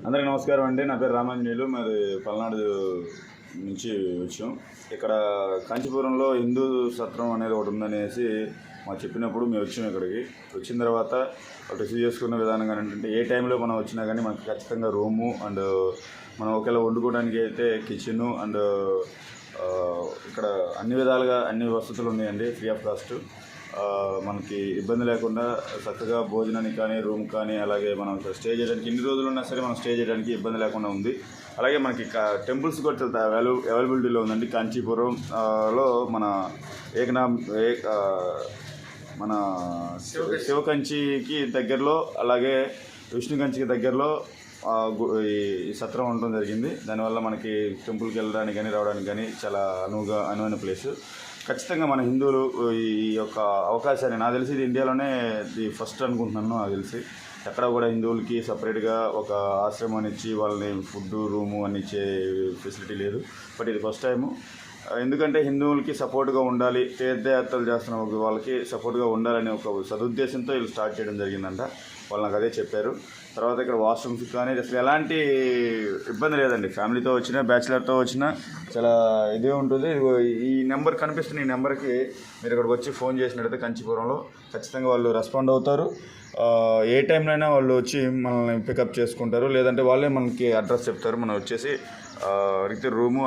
అందరికీ నమస్కారం అండి. నా పేరు రామాంజనేయులు. మరి పల్నాడు నుంచి వచ్చాం. ఇక్కడ కాంచీపురంలో హిందూ సత్రం అనేది ఒకటి ఉందనేసి మాకు చెప్పినప్పుడు మేము వచ్చాం. ఇక్కడికి వచ్చిన తర్వాత రిసీవ్ చేసుకున్న విధానంగా ఏంటంటే ఏ టైంలో మనం వచ్చినా కానీ మనకి ఖచ్చితంగా రూము అండ్ మనం ఒకవేళ వండుకోవడానికి అయితే కిచెను అండ్ ఇక్కడ అన్ని విధాలుగా అన్ని వసతులు ఉన్నాయండి. Free of cost. మనకి ఇబ్బంది లేకుండా చక్కగా భోజనానికి కానీ రూమ్ కానీ అలాగే మనం స్టే చేయడానికి ఎన్ని రోజులు ఉన్నా సరే మనం స్టే చేయడానికి ఇబ్బంది లేకుండా ఉంది. అలాగే మనకి టెంపుల్స్ కూడా చాలా అవైలబిలిటీలో ఉందండి. కాంచీపురంలో మన మన శివకంచికి దగ్గరలో అలాగే విష్ణుకంచికి దగ్గరలో ఈ సత్రం ఉండడం జరిగింది. దానివల్ల మనకి టెంపుల్కి వెళ్ళడానికి కానీ రావడానికి కానీ చాలా అనువైన ప్లేసు. ఖచ్చితంగా మన హిందువులు ఈ యొక్క అవకాశాన్ని, నాకు తెలిసి ఇది ఇండియాలోనే ఇది ఫస్ట్ అనుకుంటున్నాను. నాకు తెలిసి ఎక్కడ కూడా హిందువులకి సపరేట్గా ఒక ఆశ్రమాన్ని ఇచ్చి వాళ్ళని ఫుడ్ రూము అని ఇచ్చే ఫెసిలిటీ లేదు. బట్ ఇది ఫస్ట్ టైము. ఎందుకంటే హిందువులకి సపోర్ట్గా ఉండాలి, తీర్థయాత్రలు చేస్తున్న వాళ్ళకి సపోర్ట్గా ఉండాలని ఒక సదుద్దేశంతో వీళ్ళు స్టార్ట్ చేయడం జరిగిందంట. వాళ్ళు నాకు అదే చెప్పారు. తర్వాత ఇక్కడ వాష్రూమ్స్ కానీ అసలు ఎలాంటి ఇబ్బంది లేదండి. ఫ్యామిలీతో వచ్చినా బ్యాచిలర్తో వచ్చినా చాలా ఇదే ఉంటుంది. ఈ నెంబర్ కనిపిస్తున్న ఈ నెంబర్కి మీరు ఇక్కడికి వచ్చి ఫోన్ చేసినట్టయితే కాంచీపురంలో ఖచ్చితంగా వాళ్ళు రెస్పాండ్ అవుతారు. ఏ టైంలో అయినా వాళ్ళు వచ్చి మనల్ని పికప్ చేసుకుంటారు. లేదంటే వాళ్ళే మనకి అడ్రస్ చెప్తారు. మనం వచ్చేసి రిక్తి రూము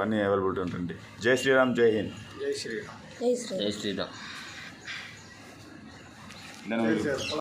అన్నీ అవైలబిలిటీ ఉంటుంది. జై శ్రీరామ్, జై హింద్. జై శ్రీరామ్. జై శ్రీరామ్.